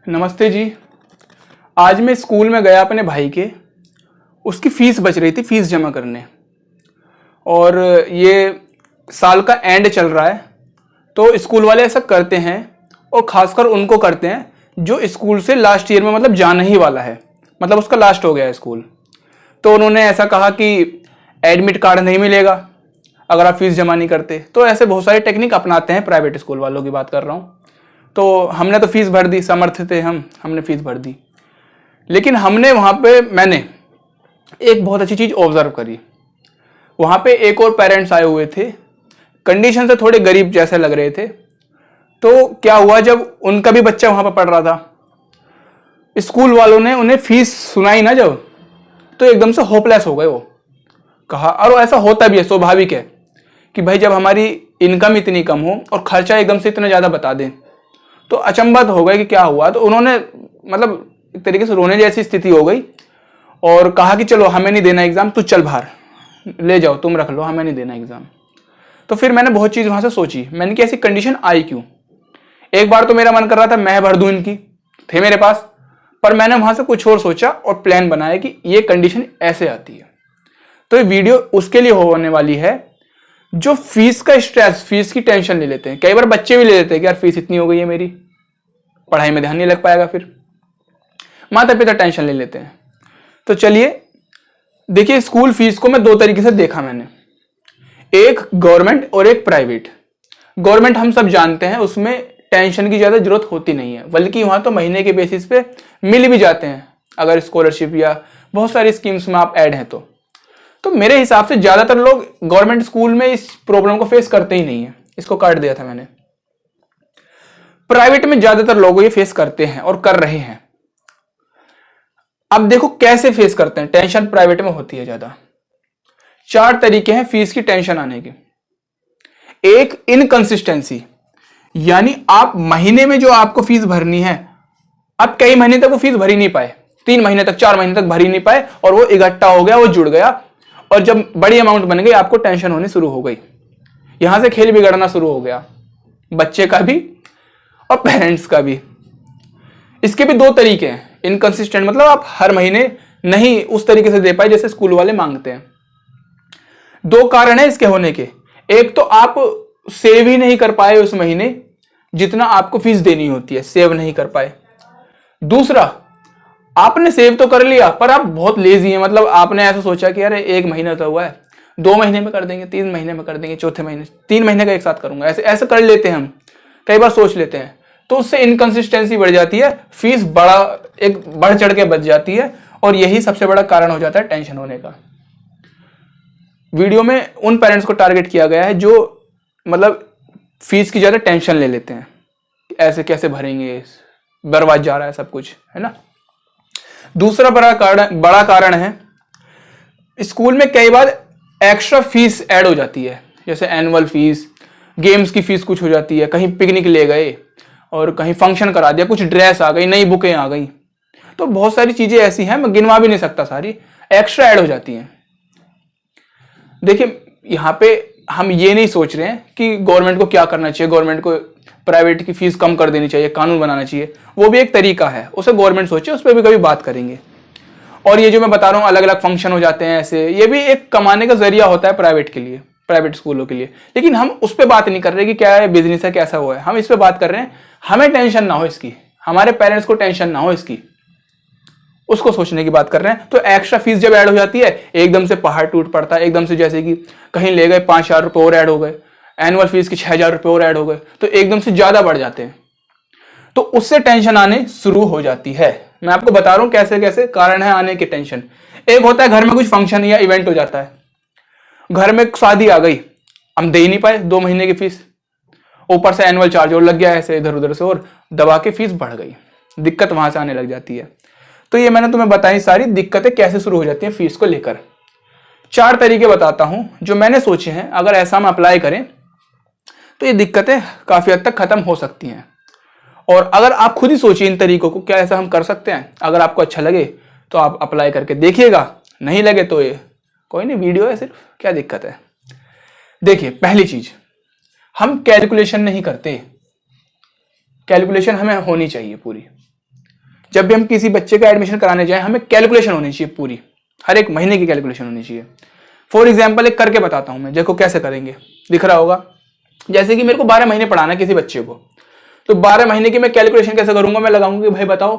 नमस्ते जी। आज मैं स्कूल में गया अपने भाई के, उसकी फ़ीस बच रही थी, फ़ीस जमा करने। और ये साल का एंड चल रहा है, तो स्कूल वाले ऐसा करते हैं और ख़ासकर उनको करते हैं जो स्कूल से लास्ट ईयर में मतलब जाने ही वाला है, मतलब उसका लास्ट हो गया है स्कूल। तो उन्होंने ऐसा कहा कि एडमिट कार्ड नहीं मिलेगा अगर आप फ़ीस जमा नहीं करते। तो ऐसे बहुत सारी टेक्निक अपनाते हैं, प्राइवेट स्कूल वालों की बात कर रहा हूँ। तो हमने तो फीस भर दी, समर्थ थे हमने फीस भर दी। लेकिन हमने वहाँ पे मैंने एक बहुत अच्छी चीज़ ऑब्जर्व करी। वहाँ पे एक और पेरेंट्स आए हुए थे, कंडीशन से थोड़े गरीब जैसे लग रहे थे। तो क्या हुआ, जब उनका भी बच्चा वहाँ पर पढ़ रहा था, स्कूल वालों ने उन्हें फीस सुनाई ना जब, तो एकदम से होपलेस हो गए। वो कहा, और ऐसा होता भी है, स्वाभाविक है कि भाई जब हमारी इनकम इतनी कम हो और खर्चा एकदम से इतना ज़्यादा बता दें तो अचंभत हो गए कि क्या हुआ। तो उन्होंने मतलब एक तरीके से रोने जैसी स्थिति हो गई और कहा कि चलो हमें नहीं देना एग्जाम, तू चल बाहर ले जाओ, तुम रख लो, हमें नहीं देना एग्जाम। तो फिर मैंने बहुत चीज़ वहाँ से सोची, मैंने कि ऐसी कंडीशन आई क्यों। एक बार तो मेरा मन कर रहा था मैं भर दूं इनकी, थे मेरे पास, पर मैंने वहाँ से कुछ और सोचा और प्लान बनाया कि ये कंडीशन ऐसे आती है। तो ये वीडियो उसके लिए होने वाली है जो फीस का स्ट्रेस, फीस की टेंशन ले लेते हैं। कई बार बच्चे भी ले लेते हैं कि यार फीस इतनी हो गई है मेरी, पढ़ाई में ध्यान नहीं लग पाएगा, फिर माता पिता टेंशन ले लेते हैं। तो चलिए देखिए, स्कूल फीस को मैं दो तरीके से देखा मैंने, एक गवर्नमेंट और एक प्राइवेट। गवर्नमेंट हम सब जानते हैं, उसमें टेंशन की ज्यादा जरूरत होती नहीं है, बल्कि वहां तो महीने के बेसिस पे मिल भी जाते हैं अगर स्कॉलरशिप या बहुत सारी स्कीम्स में आप ऐड हैं तो मेरे हिसाब से ज्यादातर लोग गवर्नमेंट स्कूल में इस प्रॉब्लम को फेस करते ही नहीं है। इसको काट दिया था मैंने। प्राइवेट में ज्यादातर लोग ये फेस करते हैं और कर रहे हैं। अब देखो कैसे फेस करते हैं, टेंशन प्राइवेट में होती है ज्यादा। 4 तरीके हैं फीस की टेंशन आने के। एक, इनकंसिस्टेंसी, यानी आप महीने में जो आपको फीस भरनी है, अब कई महीने तक वो फीस भर ही नहीं पाए, 3 महीने तक 4 महीने तक भर ही नहीं पाए, और वो इकट्ठा हो गया, वो जुड़ गया, और जब बड़ी अमाउंट बन गई आपको टेंशन होनी शुरू हो गई। यहां से खेल बिगड़ना शुरू हो गया, बच्चे का भी और पेरेंट्स का भी। इसके भी 2 तरीके हैं। इनकंसिस्टेंट मतलब आप हर महीने नहीं उस तरीके से दे पाए जैसे स्कूल वाले मांगते हैं। 2 कारण है इसके होने के। एक तो आप सेव ही नहीं कर पाए उस महीने जितना आपको फीस देनी होती है, सेव नहीं कर पाए। दूसरा, आपने सेव तो कर लिया पर आप बहुत लेजी हैं, मतलब आपने ऐसा सोचा कि अरे 1 महीना तो हुआ है, 2 महीने में कर देंगे, 3 महीने में कर देंगे, चौथे महीने 3 महीने का एक साथ करूंगा, ऐसे ऐसे कर लेते हैं हम, कई बार सोच लेते हैं। तो उससे इनकंसिस्टेंसी बढ़ जाती है, फीस बढ़ चढ़ के बच जाती है, और यही सबसे बड़ा कारण हो जाता है टेंशन होने का। वीडियो में उन पेरेंट्स को टारगेट किया गया है जो मतलब फीस की ज्यादा टेंशन ले लेते हैं, ऐसे कैसे भरेंगे, बर्बाद जा रहा है सब कुछ, है ना। दूसरा बड़ा कारण है, स्कूल में कई बार एक्स्ट्रा फीस ऐड हो जाती है, जैसे एनुअल फीस, गेम्स की फीस कुछ हो जाती है, कहीं पिकनिक ले गए और कहीं फंक्शन करा दिया, कुछ ड्रेस आ गई, नई बुकें आ गई, तो बहुत सारी चीजें ऐसी हैं, मैं गिनवा भी नहीं सकता, सारी एक्स्ट्रा ऐड हो जाती हैं। देखिए यहाँ पे हम ये नहीं सोच रहे हैं कि गवर्नमेंट को क्या करना चाहिए, गवर्नमेंट को प्राइवेट की फीस कम कर देनी चाहिए, कानून बनाना चाहिए, वो भी एक तरीका है, उसे गवर्नमेंट सोचे, उस पर भी कभी बात करेंगे। और ये जो मैं बता रहा हूँ अलग अलग फंक्शन हो जाते हैं ऐसे, ये भी एक कमाने का जरिया होता है प्राइवेट के लिए, प्राइवेट स्कूलों के लिए। लेकिन हम उस पर बात नहीं कर रहे कि क्या है बिजनेस है, कैसा हुआ है, हम इस पर बात कर रहे हैं हमें टेंशन ना हो इसकी, हमारे पेरेंट्स को टेंशन ना हो इसकी, उसको सोचने की बात कर रहे हैं। तो एक्स्ट्रा फीस जब ऐड हो जाती है, एकदम से पहाड़ टूट पड़ता है, एकदम से जैसे कि कहीं ले गए 5,000 रुपये और ऐड हो गए, एनुअल फीस के 6,000 रुपये और ऐड हो गए, तो एकदम से ज्यादा बढ़ जाते हैं, तो उससे टेंशन आने शुरू हो जाती है। मैं आपको बता रहा हूं कैसे कैसे कारण है आने की टेंशन। एक होता है घर में कुछ फंक्शन या इवेंट हो जाता है, घर में शादी आ गई, हम दे ही नहीं पाए 2 महीने की फीस, ऊपर से एनुअल चार्ज और लग गया, ऐसे इधर उधर से और दबा के फीस बढ़ गई, दिक्कत वहां से आने लग जाती है। तो ये मैंने तुम्हें बताई सारी दिक्कतें कैसे शुरू हो जाती हैं फीस को लेकर। 4 तरीके बताता हूं जो मैंने सोचे हैं, अगर ऐसा हम अप्लाई करें तो ये दिक्कतें काफी हद तक खत्म हो सकती हैं। और अगर आप खुद ही सोचिए इन तरीकों को, क्या ऐसा हम कर सकते हैं। अगर आपको अच्छा लगे तो आप अप्लाई करके देखिएगा, नहीं लगे तो ये कोई नहीं, वीडियो है सिर्फ, क्या दिक्कत है। देखिए पहली चीज, हम कैलकुलेशन नहीं करते, कैलकुलेशन हमें होनी चाहिए पूरी। जब भी हम किसी बच्चे का एडमिशन कराने जाएं, हमें कैलकुलेशन होनी चाहिए पूरी, हर एक महीने की कैलकुलेशन होनी चाहिए। फॉर एग्जाम्पल एक करके बताता हूं मैं, देखो कैसे करेंगे, दिख रहा होगा। जैसे कि मेरे को 12 महीने पढ़ाना है किसी बच्चे को, तो 12 महीने की मैं कैलकुलेशन कैसे करूंगा, मैं लगाऊंगा कि भाई बताओ,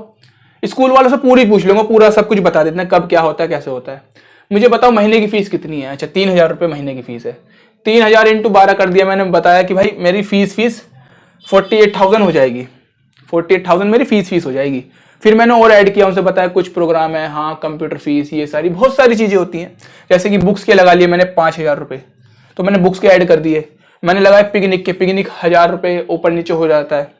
स्कूल वालों से पूरी पूछ लूंगा, पूरा सब कुछ बता देते हैं कब क्या होता है कैसे होता है। मुझे बताओ महीने की फीस कितनी है, अच्छा 3,000 रुपये महीने की फीस है। 3,000 इंटू 12 कर दिया मैंने, बताया कि भाई मेरी फीस 48,000 हो जाएगी, 48,000 मेरी फीस हो जाएगी। फिर मैंने और ऐड किया, उनसे बताया कुछ प्रोग्राम है, हाँ कंप्यूटर फीस, ये सारी बहुत सारी चीजें होती हैं। जैसे कि बुक्स के लगा लिए मैंने 5,000 रुपये, तो मैंने बुक्स के ऐड कर दिए। मैंने लगाए पिकनिक के, पिकनिक 1,000 रुपये ऊपर नीचे हो जाता है।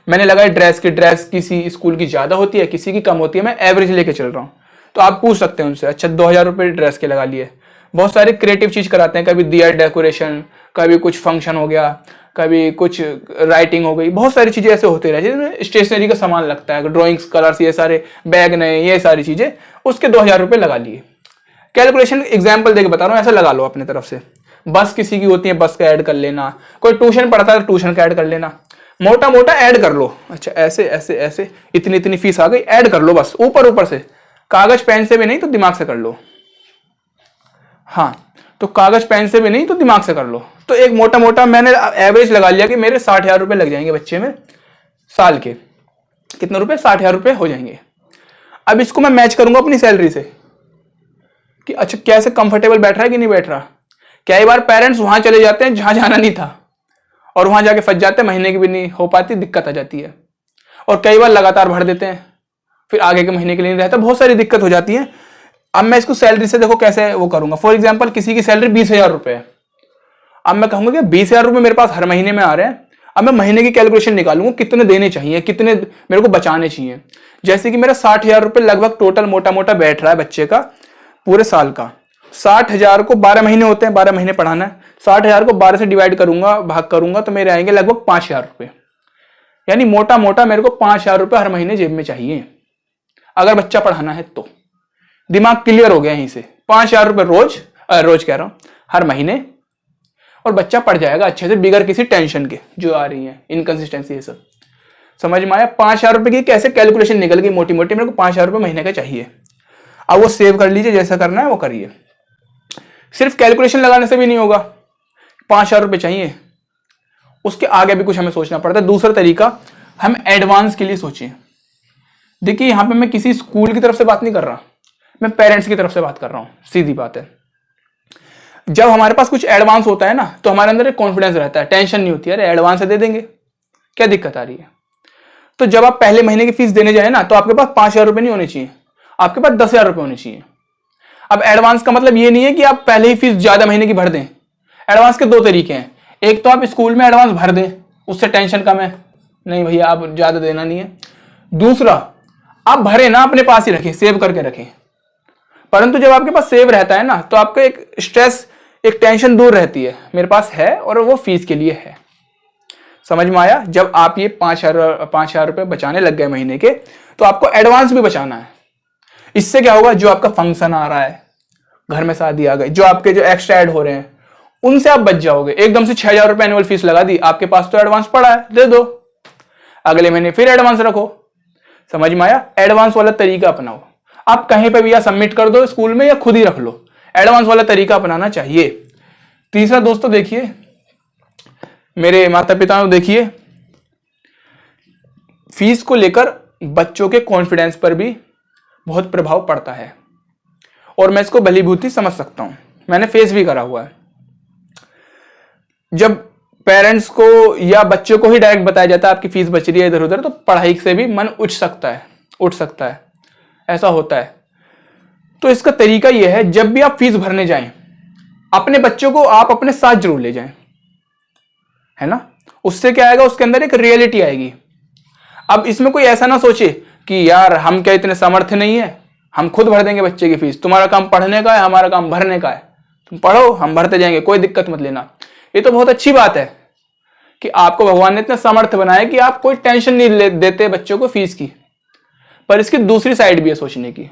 मैंने लगाए ड्रेस के, ड्रेस किसी स्कूल की ज्यादा होती है किसी की कम होती है, मैं एवरेज लेके चल रहा हूँ। तो आप पूछ सकते हैं उनसे, अच्छा 2,000 रुपये ड्रेस के लगा लिए। बहुत सारे क्रिएटिव चीज कराते हैं, कभी दिया डेकोरेशन, कभी कुछ फंक्शन हो गया, कभी कुछ राइटिंग हो गई, बहुत सारी चीजें ऐसे होते रहे जिसमें स्टेशनरी का सामान लगता है, ड्राइंग्स, कलर्स, ये सारे बैग नए, ये सारी चीजें, उसके 2,000 रुपये लगा लिए। कैलकुलेशन एग्जाम्पल देके बता रहा हूँ, ऐसा लगा लो अपनी तरफ से। बस किसी की होती है, बस का ऐड कर लेना, कोई ट्यूशन पढ़ता है तो ट्यूशन का ऐड कर लेना, मोटा मोटा ऐड कर लो। अच्छा ऐसे ऐसे ऐसे इतनी इतनी फीस आ गई, ऐड कर लो बस, ऊपर ऊपर से, कागज पेन से भी नहीं तो दिमाग से कर लो। हाँ, तो कागज पेन से भी नहीं तो दिमाग से कर लो। तो एक मोटा मोटा मैंने एवरेज लगा लिया कि मेरे 60,000 रुपये लग जाएंगे बच्चे में साल के। कितने रुपए? 60,000 रुपये हो जाएंगे। अब इसको मैं मैच करूंगा अपनी सैलरी से कि अच्छा कैसे कंफर्टेबल बैठ रहा है कि नहीं बैठ रहा। कई बार पेरेंट्स वहां चले जाते हैं जहां जाना नहीं था, और वहां जाके फंस जाते हैं, महीने की भी नहीं हो पाती, दिक्कत आ जाती है। और कई बार लगातार भर देते हैं, फिर आगे के महीने के लिए नहीं रहता, बहुत सारी दिक्कत हो जाती है। अब मैं इसको सैलरी से देखो कैसे वो करूंगा। फॉर एग्जाम्पल किसी की सैलरी 20,000 रुपये है, अब मैं कहूंगा कि 20,000 रुपये मेरे पास हर महीने में आ रहे हैं। अब मैं महीने की कैलकुलेशन निकालूंगा कितने देने चाहिए, कितने मेरे को बचाने चाहिए। जैसे कि मेरा 60,000 रुपये लगभग टोटल मोटा मोटा बैठ रहा है बच्चे का पूरे साल का। 60,000 को 12 महीने होते हैं, 12 महीने पढ़ाना है, 60,000 को 12 से डिवाइड करूंगा, भाग करूंगा, तो मेरे आएंगे लगभग 5,000 रुपये। यानी मोटा मोटा मेरे को 5,000 रुपये हर महीने जेब में चाहिए अगर बच्चा पढ़ाना है तो। दिमाग क्लियर हो गया यहीं से। 5,000 रुपये रोज कह रहा हूं, हर महीने, और बच्चा पढ़ जाएगा अच्छे से बिगर किसी टेंशन के जो आ रही है इनकंसिस्टेंसी, ये सब समझ में आया। 5,000 रुपये की कैसे कैलकुलेशन निकल गई मोटी मोटी, मेरे को 5,000 रुपये महीने का चाहिए। अब वो सेव कर लीजिए, जैसा करना है वो करिए। सिर्फ कैलकुलेशन लगाने से भी नहीं होगा, 5,000 रुपये चाहिए, उसके आगे भी कुछ हमें सोचना पड़ता है। दूसरा तरीका, हम एडवांस के लिए सोचें। देखिए यहां पे मैं किसी स्कूल की तरफ से बात नहीं कर रहा, मैं पेरेंट्स की तरफ से बात कर रहा हूं, सीधी बात है। जब हमारे पास कुछ एडवांस होता है ना, तो हमारे अंदर एक कॉन्फिडेंस रहता है, टेंशन नहीं होती है, अरे एडवांस दे देंगे, क्या दिक्कत आ रही है। तो जब आप पहले महीने की फीस देने जाए ना, तो आपके पास 5,000 रुपये नहीं होने चाहिए, आपके पास 10,000 रुपये होने चाहिए। अब एडवांस का मतलब ये नहीं है कि आप पहले ही फीस ज्यादा महीने की भर दें। एडवांस के दो तरीके हैं, एक तो आप स्कूल में एडवांस भर दें, उससे टेंशन कम है, नहीं भैया आप ज्यादा देना नहीं है। दूसरा, आप भरे ना अपने पास ही रखें, सेव करके रखें। परंतु जब आपके पास सेव रहता है ना, तो आपका एक स्ट्रेस, एक टेंशन दूर रहती है, मेरे पास है और वो फीस के लिए है। समझ में आया। जब आप ये 5,000 रुपये बचाने लग गए महीने के, तो आपको एडवांस भी बचाना है। इससे क्या होगा, जो आपका फंक्शन आ रहा है, घर में शादी आ गई, जो आपके जो एक्स्ट्रा ऐड हो रहे हैं, उनसे आप बच जाओगे। एकदम से 6,000 रुपये एनुअल फीस लगा दी, आपके पास तो एडवांस पड़ा है, दे दो, अगले महीने फिर एडवांस रखो। समझ में आया। एडवांस वाला तरीका अपनाओ। आप कहीं पे भी या सबमिट कर दो स्कूल में या खुद ही रख लो, एडवांस वाला तरीका अपनाना चाहिए। तीसरा दोस्तों देखिए, मेरे माता पिता को देखिए, फीस को लेकर बच्चों के कॉन्फिडेंस पर भी बहुत प्रभाव पड़ता है, और मैं इसको भलीभूति समझ सकता हूं, मैंने फेस भी करा हुआ है। जब पेरेंट्स को या बच्चों को ही डायरेक्ट बताया जाता है आपकी फीस बच रही है इधर उधर, तो पढ़ाई से भी मन उठ सकता है, ऐसा होता है। तो इसका तरीका यह है, जब भी आप फीस भरने जाएं, अपने बच्चों को आप अपने साथ जरूर ले जाएं, है ना। उससे क्या आएगा, उसके अंदर एक रियलिटी आएगी। अब इसमें कोई ऐसा ना सोचे कि यार हम क्या इतने सामर्थ्य नहीं है, हम खुद भर देंगे बच्चे की फीस, तुम्हारा काम पढ़ने का है, हमारा काम भरने का है, तुम पढ़ो हम भरते जाएंगे, कोई दिक्कत मत लेना। ये तो बहुत अच्छी बात है कि आपको भगवान ने इतना सामर्थ्य बनाया कि आप कोई टेंशन नहीं देते बच्चों को फीस की। पर इसकी दूसरी साइड भी है सोचने की।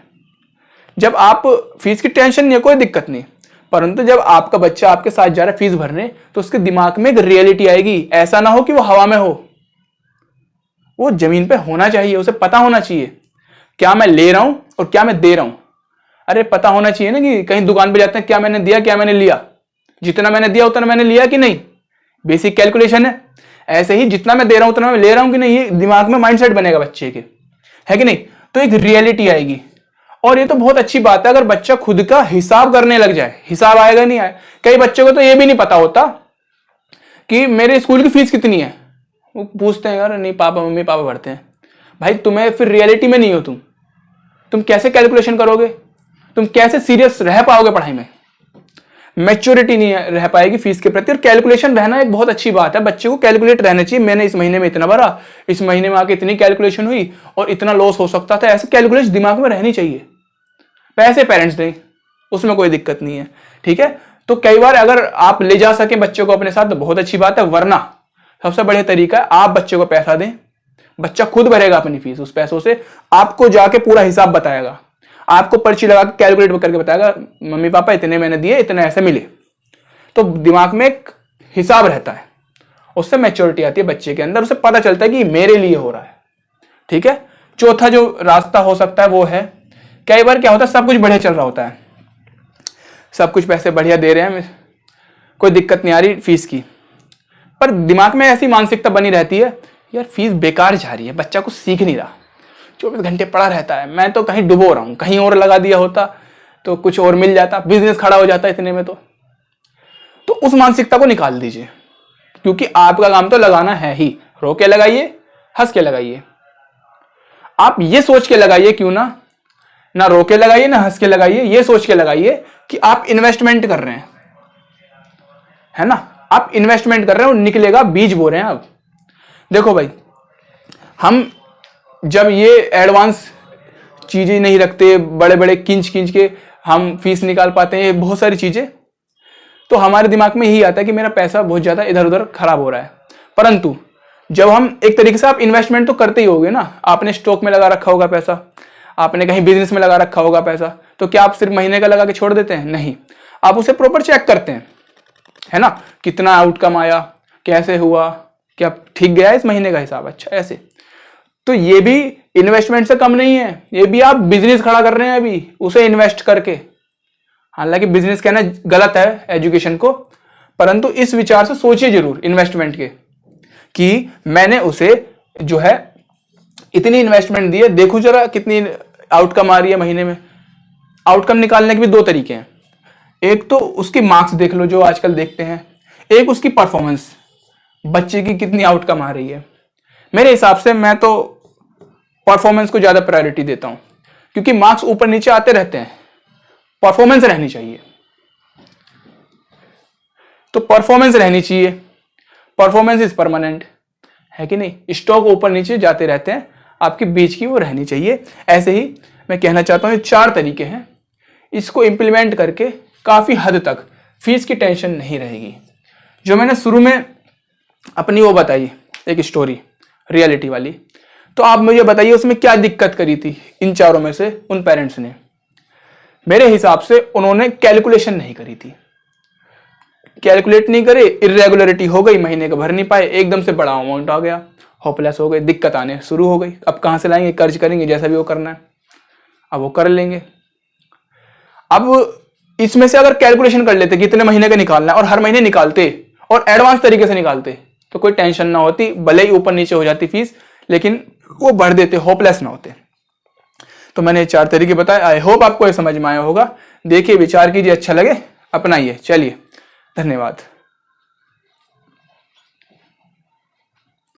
जब आप फीस की टेंशन नहीं है, कोई दिक्कत नहीं, परंतु जब आपका बच्चा आपके साथ जा रहा है फीस भरने, तो उसके दिमाग में एक रियलिटी आएगी। ऐसा ना हो कि वो हवा में हो, वो जमीन पे होना चाहिए, उसे पता होना चाहिए क्या मैं ले रहा हूं और क्या मैं दे रहा हूं। अरे पता होना चाहिए ना कि कहीं दुकान पे जाते हैं क्या मैंने दिया क्या मैंने लिया, जितना मैंने दिया उतना मैंने लिया कि नहीं, बेसिक कैलकुलेशन है। ऐसे ही जितना मैं दे रहा हूं उतना मैं ले रहा हूं कि नहीं, ये दिमाग में माइंडसेट बनेगा बच्चे के, है कि नहीं। तो एक रियलिटी आएगी। और ये तो बहुत अच्छी बात है अगर बच्चा खुद का हिसाब करने लग जाए। हिसाब आएगा नहीं आए, कई बच्चों को तो ये भी नहीं पता होता कि मेरे स्कूल की फीस कितनी है। वो पूछते हैं यार नहीं पापा मम्मी पापा भरते हैं। भाई तुम्हें फिर रियलिटी में नहीं हो, तुम कैसे कैलकुलेशन करोगे, तुम कैसे सीरियस रह पाओगे पढ़ाई में। मैच्योरिटी नहीं रह पाएगी फीस के प्रति। और कैलकुलेशन रहना एक बहुत अच्छी बात है, बच्चे को कैलकुलेट रहना चाहिए। मैंने इस महीने में इतना भरा, इस महीने में आके इतनी कैलकुलेशन हुई और इतना लॉस हो सकता था, ऐसे कैलकुलेशन दिमाग में रहनी चाहिए। पैसे पेरेंट्स दें, उसमें कोई दिक्कत नहीं है, ठीक है। तो कई बार अगर आप ले जा सके बच्चों को अपने साथ तो बहुत अच्छी बात है, वरना सबसे बढ़िया तरीका है आप बच्चे को पैसा दें, बच्चा खुद भरेगा अपनी फीस। उस पैसों से आपको जाके पूरा हिसाब बताएगा, आपको पर्ची लगा के कैलकुलेट करके बताएगा मम्मी पापा इतने मैंने दिए इतने ऐसे मिले। तो दिमाग में एक हिसाब रहता है, उससे मैच्योरिटी आती है बच्चे के अंदर, उसे पता चलता है कि मेरे लिए हो रहा है, ठीक है। चौथा जो रास्ता हो सकता है वो है, कई बार क्या होता है सब कुछ बढ़िया चल रहा होता है, सब कुछ पैसे बढ़िया दे रहे हैं, कोई दिक्कत नहीं आ रही फीस की, पर दिमाग में ऐसी मानसिकता बनी रहती है यार फीस बेकार जा रही है, बच्चा कुछ सीख नहीं रहा, 24 घंटे पड़ा रहता है, मैं तो कहीं डुबो रहा हूं, कहीं और लगा दिया होता तो कुछ और मिल जाता, बिजनेस खड़ा हो जाता इतने में। तो उस मानसिकता को निकाल दीजिए, क्योंकि आपका काम तो लगाना है ही। रो के लगाइए, हंस के लगाइए, आप ये सोच के लगाइए, क्यों ना रो के लगाइए ना हंस के लगाइए, ये सोच के लगाइए कि आप इन्वेस्टमेंट कर रहे हैं, है ना, आप इन्वेस्टमेंट कर रहे हैं और निकलेगा बीज बो रहे हैं आप। देखो भाई, हम जब ये एडवांस चीजें नहीं रखते, बड़े बड़े किंच के हम फीस निकाल पाते हैं, बहुत सारी चीजें, तो हमारे दिमाग में यही आता है कि मेरा पैसा बहुत ज्यादा इधर उधर खराब हो रहा है। परंतु जब हम एक तरीके से, आप इन्वेस्टमेंट तो करते ही होगे ना, आपने स्टॉक में लगा रखा होगा पैसा, आपने कहीं बिजनेस में लगा रखा होगा पैसा, तो क्या आप सिर्फ महीने का लगा के छोड़ देते हैं? नहीं, आप उसे प्रॉपर चेक करते हैं, है ना, कितना आउटकम आया, कैसे हुआ, क्या ठीक गया इस महीने का हिसाब, अच्छा ऐसे। तो ये भी इन्वेस्टमेंट से कम नहीं है, ये भी आप बिजनेस खड़ा कर रहे हैं अभी उसे इन्वेस्ट करके। हालांकि बिजनेस कहना गलत है एजुकेशन को, परंतु इस विचार से सोचिए जरूर इन्वेस्टमेंट के, कि मैंने उसे जो है इतनी इन्वेस्टमेंट दी है, देखो जरा कितनी आउटकम आ रही है महीने में। आउटकम निकालने के भी दो तरीके हैं, एक तो उसके मार्क्स देख लो जो आजकल देखते हैं, एक उसकी परफॉर्मेंस, बच्चे की कितनी आउटकम आ रही है। मेरे हिसाब से मैं तो परफॉर्मेंस को ज्यादा प्रायोरिटी देता हूं, क्योंकि मार्क्स ऊपर नीचे आते रहते हैं, परफॉर्मेंस रहनी चाहिए। तो परफॉर्मेंस रहनी चाहिए, परफॉर्मेंस इज परमानेंट, है कि नहीं। स्टॉक ऊपर नीचे जाते रहते हैं, आपके बीच की वो रहनी चाहिए। ऐसे ही मैं कहना चाहता हूं, ये 4 तरीके हैं, इसको इंप्लीमेंट करके काफी हद तक फीस की टेंशन नहीं रहेगी। जो मैंने शुरू में अपनी वो बताई एक स्टोरी रियलिटी वाली, तो आप मुझे बताइए उसमें क्या दिक्कत करी थी इन चारों में से उन पेरेंट्स ने। मेरे हिसाब से उन्होंने कैलकुलेशन नहीं करी थी, कैलकुलेट नहीं करे, इरेगुलरिटी हो गई, महीने का भर नहीं पाए, एकदम से बड़ा अमाउंट आ गया, होपलेस हो गए, दिक्कत आने शुरू हो गई। अब कहां से लाएंगे, कर्ज करेंगे, जैसा भी वो करना है अब वो कर लेंगे। अब इसमें से अगर कैलकुलेशन कर लेते कितने महीने का निकालना है और हर महीने निकालते और एडवांस तरीके से निकालते, तो कोई टेंशन ना होती, भले ही ऊपर नीचे हो जाती फीस, लेकिन वो भर देते, होपलेस ना होते। तो मैंने 4 तरीके बताए, आई होप आपको ये समझ में आया होगा। देखिए, विचार कीजिए, अच्छा लगे अपनाइए। चलिए, धन्यवाद।